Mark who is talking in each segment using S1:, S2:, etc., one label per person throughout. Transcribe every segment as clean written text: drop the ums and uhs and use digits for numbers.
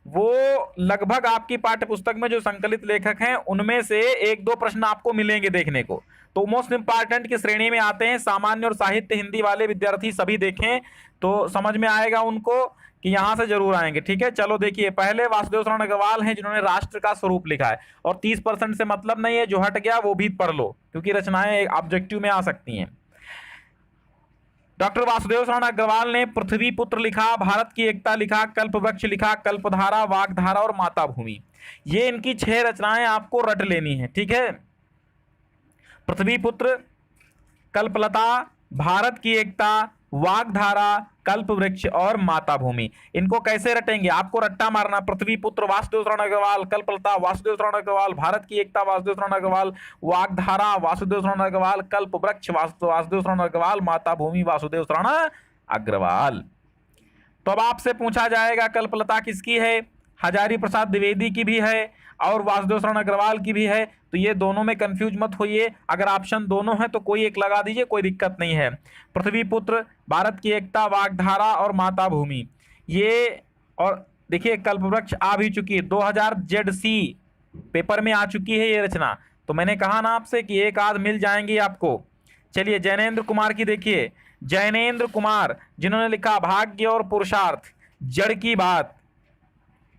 S1: वो लगभग आपकी पाठ्य पुस्तक में जो संकलित लेखक हैं उनमें से एक दो प्रश्न आपको मिलेंगे देखने को, तो मोस्ट इंपॉर्टेंट की श्रेणी में आते हैं। सामान्य और साहित्य हिंदी वाले विद्यार्थी सभी देखें तो समझ में आएगा उनको कि यहां से जरूर आएंगे। ठीक है, चलो देखिए, पहले वासुदेव शरण अग्रवाल हैं जिन्होंने राष्ट्र का स्वरूप लिखा है, और 30% से मतलब नहीं है, जो हट गया वो भी पढ़ लो क्योंकि रचनाएं ऑब्जेक्टिव में आ सकती हैं। डॉक्टर वासुदेव शरण अग्रवाल ने पृथ्वी पुत्र लिखा, भारत की एकता लिखा, कल्प वृक्ष लिखा, कल्पधारा, वागधारा और माता भूमि। ये इनकी 6 रचनाएं आपको रट लेनी है। ठीक है, पृथ्वी पुत्र, कल्पलता, भारत की एकता, वागधारा, कल्प वृक्ष और माता भूमि। इनको कैसे रटेंगे, आपको रट्टा मारना, पृथ्वी पुत्र वासुदेव शरण अग्रवाल, कल्पलता वासुदेव शरण अग्रवाल, भारत की एकता वासुदेव शरण अग्रवाल, वागधारा वासुदेव शरण अग्रवाल, कल्प वृक्ष वासुदेव शरण अग्रवाल, माता भूमि वासुदेव शरण अग्रवाल। तो अब आपसे पूछा जाएगा कल्पलता किसकी है, हजारी प्रसाद द्विवेदी की भी है और वासुदेव शरण अग्रवाल की भी है, तो ये दोनों में कंफ्यूज मत होइए। अगर ऑप्शन दोनों है तो कोई एक लगा दीजिए, कोई दिक्कत नहीं है। पृथ्वी पुत्र, भारत की एकता, वागधारा और माता भूमि ये, और देखिए कल्पवृक्ष आ भी चुकी है, 2000 ZC पेपर में आ चुकी है ये रचना। तो मैंने कहा ना आपसे कि एक आध मिल जाएंगी आपको। चलिए जैनेन्द्र कुमार की देखिए, जैनेन्द्र कुमार जिन्होंने लिखा भाग्य और पुरुषार्थ, जड़ की बात,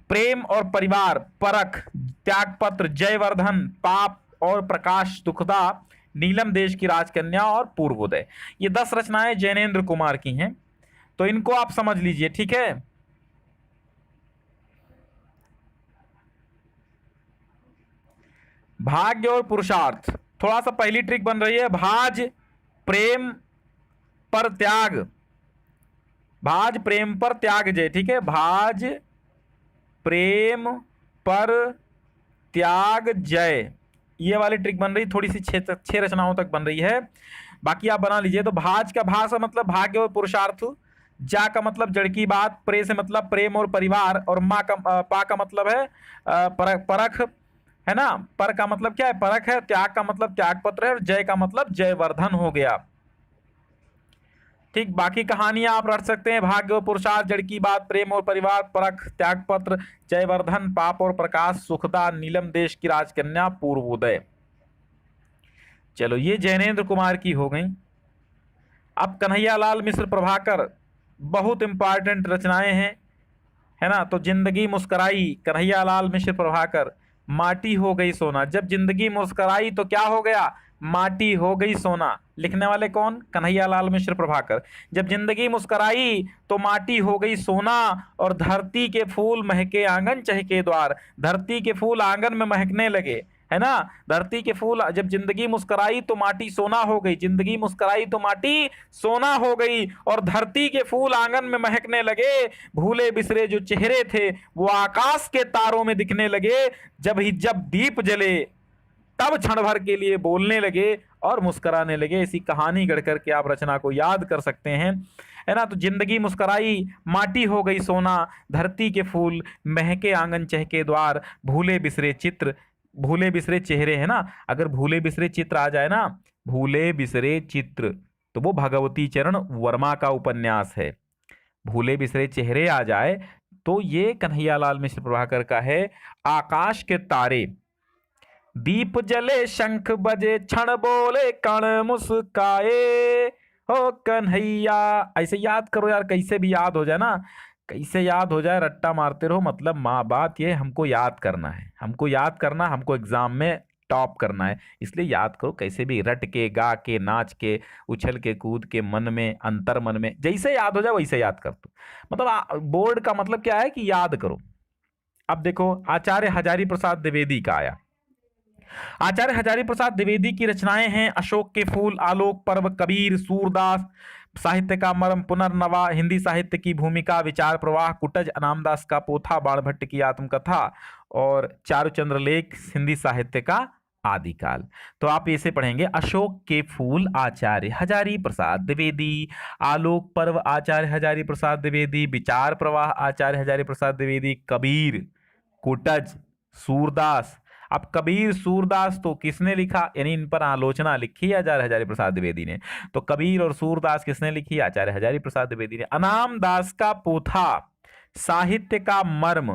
S1: प्रेम और परिवार, परख, त्यागपत्र, जयवर्धन, पाप और प्रकाश दुखदा, नीलम देश की राजकन्या और पूर्वोदय। ये 10 रचनाएं जैनेन्द्र कुमार की हैं, तो इनको आप समझ लीजिए। ठीक है, भाग्य और पुरुषार्थ, थोड़ा सा पहली ट्रिक बन रही है, भाज प्रेम पर त्याग, भाज प्रेम पर त्याग जय। ठीक है, भाज प्रेम पर त्याग जय, ये वाली ट्रिक बन रही, थोड़ी सी 6 रचनाओं तक बन रही है, बाकी आप बना लीजिए। तो भाज का भा से मतलब भाग्य और पुरुषार्थ, जा का मतलब जड़ की बात, प्रे से मतलब प्रेम और परिवार, और माँ का पा का मतलब है परख है ना, पर का मतलब क्या है, परख है, त्याग का मतलब त्यागपत्र है, और जय का मतलब जयवर्धन हो गया। ठीक, बाकी कहानियां आप रट सकते हैं, भाग्य और पुरुषार्थ, जड़ की बात, प्रेम और परिवार, परख, त्यागपत्र, जयवर्धन, पाप और प्रकाश, सुखदा, नीलम देश की राजकन्या, पूर्वोदय। चलो ये जैनेन्द्र कुमार की हो गई। अब कन्हैयालाल मिश्र प्रभाकर, बहुत इंपॉर्टेंट रचनाएं हैं, है ना। तो जिंदगी मुस्कराई, कन्हैयालाल मिश्र प्रभाकर, माटी हो गई सोना, जब जिंदगी मुस्कराई तो क्या हो गया, माटी हो गई सोना। लिखने वाले कौन, कन्हैयालाल मिश्र प्रभाकर। जब जिंदगी मुस्कराई तो माटी हो गई सोना, और धरती के फूल महके आंगन चहके द्वार, धरती के फूल आंगन में महकने लगे, है ना। धरती के फूल, जब जिंदगी मुस्कराई तो माटी सोना हो गई, जिंदगी मुस्कराई तो माटी सोना हो गई, और धरती के फूल आंगन में महकने लगे, भूले बिसरे जो चेहरे थे वो आकाश के तारों में दिखने लगे, जब दीप जले तब क्षण भर के लिए बोलने लगे और मुस्कुराने लगे। ऐसी कहानी गढ़ करके आप रचना को याद कर सकते हैं, है ना। तो जिंदगी मुस्कुराई, माटी हो गई सोना, धरती के फूल महके आंगन चहके द्वार, भूले बिसरे चित्र, भूले बिसरे चेहरे, है ना। अगर भूले बिसरे चित्र आ जाए ना, भूले बिसरे चित्र, तो वो भगवती चरण वर्मा का उपन्यास है। भूले बिसरे चेहरे आ जाए तो ये कन्हैयालाल मिश्र प्रभाकर का है। आकाश के तारे, दीप जले शंख बजे, क्षण बोले कण मुस्काए, हो कन्हैया। ऐसे याद करो यार, कैसे भी याद हो जाए ना, कैसे याद हो जाए, रट्टा मारते रहो। मतलब माँ बात ये, हमको याद करना है, हमको याद करना, हमको एग्जाम में टॉप करना है, इसलिए याद करो कैसे भी, रट के, गा के, नाच के, उछल के, कूद के, मन में, अंतर मन में, जैसे याद हो जाए वैसे याद कर दो। मतलब बोर्ड का मतलब क्या है कि याद करो। अब देखो आचार्य हजारी प्रसाद द्विवेदी का आया। आचार्य हजारी प्रसाद द्विवेदी की रचनाएं हैं अशोक के फूल, आलोक पर्व, कबीर, सूरदास, साहित्य का मर्म, पुनर्नवा, हिंदी साहित्य की भूमिका, विचार प्रवाह, कुटज, अनामदास का पोथा, बाणभट्ट की आत्मकथा, और चारुचंद्र लेख, हिंदी साहित्य का आदिकाल। तो आप इसे पढ़ेंगे, अशोक के फूल आचार्य हजारी प्रसाद द्विवेदी, आलोक पर्व आचार्य हजारी प्रसाद द्विवेदी, विचार प्रवाह आचार्य हजारी प्रसाद द्विवेदी, कबीर, कुटज, सूरदास। अब कबीर, सूरदास तो किसने लिखा, यानी इन पर आलोचना लिखी है आचार्य हजारी प्रसाद द्विवेदी ने। तो कबीर और सूरदास किसने लिखी, आचार्य हजारी प्रसाद द्विवेदी ने। अनामदास का पोथा साहित्य का मर्म,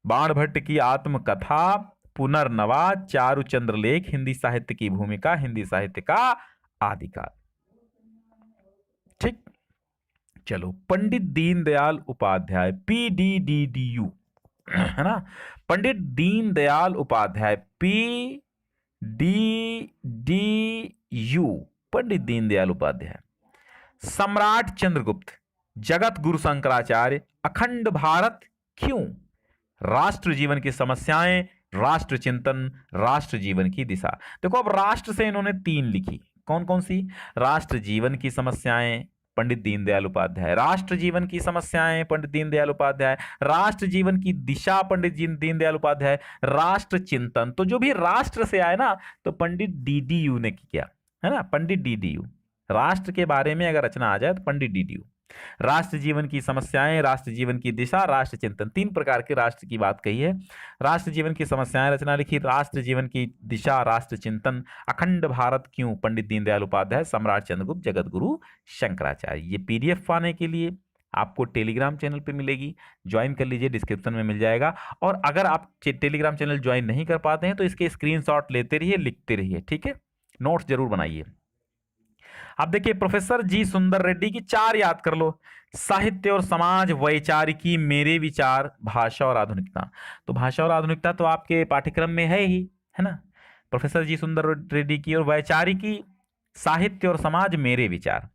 S1: बाणभट्ट की आत्मकथा, पुनर्नवा, चारुचंद्र लेख, हिंदी साहित्य की भूमिका, हिंदी साहित्य का आदिकाल। ठीक, चलो, पंडित दीनदयाल उपाध्याय, PDDDU, है ना, पंडित दीनदयाल उपाध्याय, PDDU, पंडित दीनदयाल उपाध्याय। सम्राट चंद्रगुप्त, जगत गुरु शंकराचार्य, अखंड भारत क्यों, राष्ट्र जीवन की समस्याएं, राष्ट्र चिंतन, राष्ट्र जीवन की दिशा। देखो, अब राष्ट्र से इन्होंने 3 लिखी, कौन कौन सी, राष्ट्र जीवन की समस्याएं, पंडित दीनदयाल उपाध्याय, राष्ट्र जीवन की समस्याएं, पंडित दीनदयाल उपाध्याय, राष्ट्र जीवन की दिशा, पंडित दीनदयाल उपाध्याय, राष्ट्र चिंतन। तो जो भी राष्ट्र से आए ना, तो पंडित DDU ने किया, है ना, पंडित DDU। राष्ट्र के बारे में अगर रचना आ जाए तो पंडित DDU। राष्ट्र जीवन की समस्याएं, राष्ट्र जीवन की दिशा, राष्ट्र चिंतन, 3 प्रकार के राष्ट्र की बात कही है। राष्ट्र जीवन की समस्याएं रचना लिखी, राष्ट्र जीवन की दिशा, राष्ट्र चिंतन, अखंड भारत क्यों, पंडित दीनदयाल उपाध्याय, सम्राट चंद्रगुप्त, जगत गुरु शंकराचार्य। ये PDF पाने के लिए आपको टेलीग्राम चैनल पे मिलेगी, ज्वाइन कर लीजिए, डिस्क्रिप्शन में मिल जाएगा। और अगर आप टेलीग्राम चैनल ज्वाइन नहीं कर पाते हैं तो इसके स्क्रीनशॉट लेते रहिए, लिखते रहिए, ठीक है, नोट्स जरूर बनाइए। अब देखिए, प्रोफेसर जी सुंदर रेड्डी की 4 याद कर लो, साहित्य और समाज, वैचारिकी, मेरे विचार, भाषा और आधुनिकता। तो भाषा और आधुनिकता तो आपके पाठ्यक्रम में है ही, है ना, प्रोफेसर जी सुंदर रेड्डी की। और वैचारिकी, साहित्य और समाज, मेरे विचार,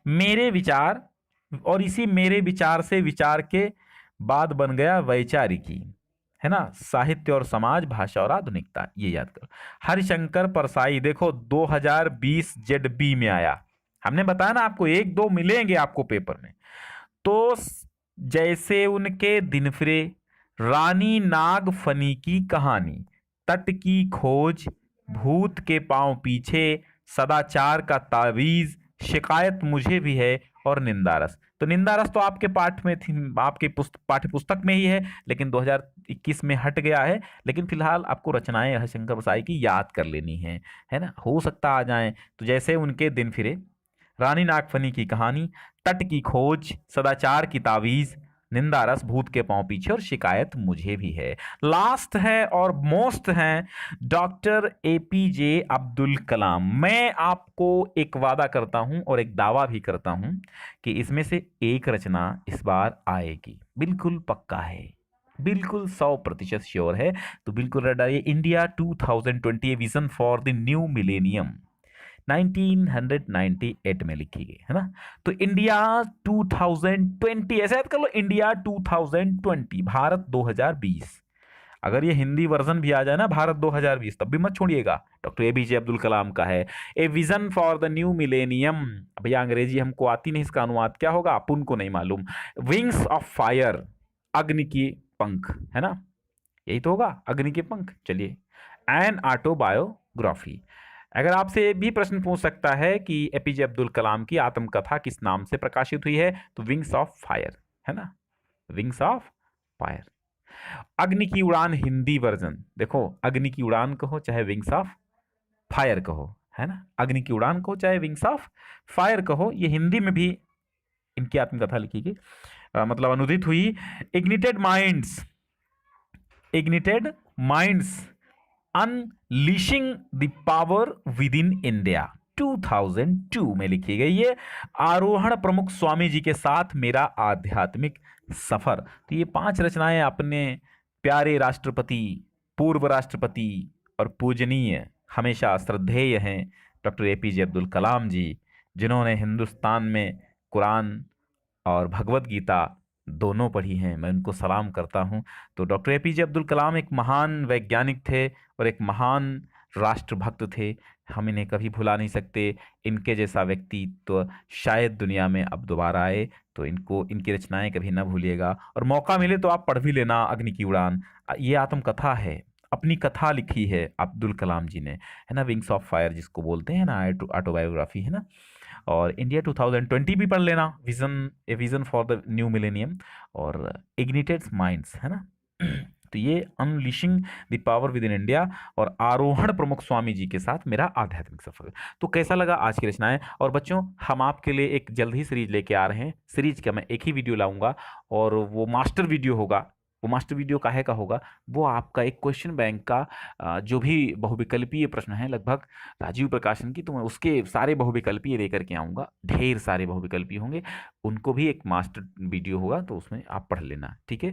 S1: मेरे विचार, और इसी मेरे विचार से विचार के बाद बन गया वैचारिकी, है ना, साहित्य और समाज, भाषा और आधुनिकता, ये याद करो। हरिशंकर परसाई, देखो 2020 ZB में आया, हमने बताया ना आपको, 1-2 मिलेंगे आपको पेपर में। तो जैसे उनके दिन फिरे, रानी नागफनी की कहानी, तट की खोज, भूत के पांव पीछे, सदाचार का तावीज, शिकायत मुझे भी है, और निंदारस। तो निंदारस तो आपके पाठ में थी, आपके पाठ्य पुस्तक में ही है, लेकिन 2021 में हट गया है। लेकिन फिलहाल आपको रचनाएं हरिशंकर परसाई की याद कर लेनी है ना, हो सकता आ जाएं। तो जैसे उनके दिन फिरे, रानी नागफनी की कहानी, तट की खोज, सदाचार की तावीज, निंदारस, भूत के पांव पीछे, और शिकायत मुझे भी है। लास्ट है और मोस्ट है डॉक्टर APJ अब्दुल कलाम। मैं आपको एक वादा करता हूं और एक दावा भी करता हूं कि इसमें से एक रचना इस बार आएगी, बिल्कुल पक्का है, बिल्कुल 100% श्योर है। तो बिल्कुल रट डालिए, India 2020 vision for the new millennium, 1998 में लिखी गई, है ना। तो इंडिया 2020, ऐसा याद कर लो, इंडिया 2020, भारत 2020। अगर ये हिंदी वर्जन भी आ जाए ना, भारत 2020, तब भी मत छोड़िएगा, डॉक्टर APJ अब्दुल कलाम का है। A vision for the new millennium, भैया अंग्रेजी हमको आती नहीं, इसका अनुवाद क्या होगा अपन को नहीं मालूम। विंग्स ऑफ फायर, अग्नि के पंख, है ना, यही तो होगा, अग्नि के पंख। चलिए, एन ऑटोबायोग्राफी। अगर आपसे भी प्रश्न पूछ सकता है कि APJ अब्दुल कलाम की आत्मकथा किस नाम से प्रकाशित हुई है, तो विंग्स ऑफ फायर, है ना, विंग्स ऑफ फायर। अग्नि की उड़ान हिंदी वर्जन, देखो, अग्नि की उड़ान कहो चाहे विंग्स ऑफ फायर कहो, है ना, अग्नि की उड़ान कहो चाहे विंग्स ऑफ फायर कहो, ये हिंदी में भी इनकी आत्मकथा लिखी गई, मतलब अनुदित हुई। Ignited minds, ignited minds, unleashing the power within India, 2002 में लिखी गई है। आरोहण प्रमुख स्वामी जी के साथ मेरा आध्यात्मिक सफर। तो ये 5 रचनाएं अपने प्यारे राष्ट्रपति, पूर्व राष्ट्रपति और पूजनीय, हमेशा श्रद्धेय हैं डॉक्टर APJ अब्दुल कलाम जी, जिन्होंने हिंदुस्तान में कुरान और भगवत गीता दोनों पढ़ी हैं। मैं उनको सलाम करता हूं। तो डॉक्टर APJ अब्दुल कलाम एक महान वैज्ञानिक थे और एक महान राष्ट्रभक्त थे, हम इन्हें कभी भुला नहीं सकते। इनके जैसा व्यक्ति तो शायद दुनिया में अब दोबारा आए, तो इनको, इनकी रचनाएं कभी ना भूलिएगा, और मौका मिले तो आप पढ़ भी लेना अग्नि की उड़ान। ये आत्मकथा है, अपनी कथा लिखी है अब्दुल कलाम जी ने, है ना, विंग्स ऑफ फायर जिसको बोलते हैं ना, ऑटोबायोग्राफी, है ना। और इंडिया 2020 भी पढ़ लेना, vision, a vision for the new millennium, और इग्निटेड माइंड्स, है ना। तो ये unleashing the power within India और आरोहण प्रमुख स्वामी जी के साथ मेरा आध्यात्मिक सफर। तो कैसा लगा आज की रचनाएं। और बच्चों हम आपके लिए एक जल्द ही सीरीज लेके आ रहे हैं। सीरीज का मैं एक ही वीडियो लाऊंगा और वो मास्टर वीडियो होगा। वो मास्टर वीडियो काहे का होगा, वो आपका एक क्वेश्चन बैंक का जो भी बहुविकल्पीय प्रश्न है लगभग राजीव प्रकाशन की, तो मैं उसके सारे बहुविकल्पीय लेकर के आऊंगा। ढेर सारे बहुविकल्पीय होंगे, उनको भी एक मास्टर वीडियो होगा, तो उसमें आप पढ़ लेना। ठीक है।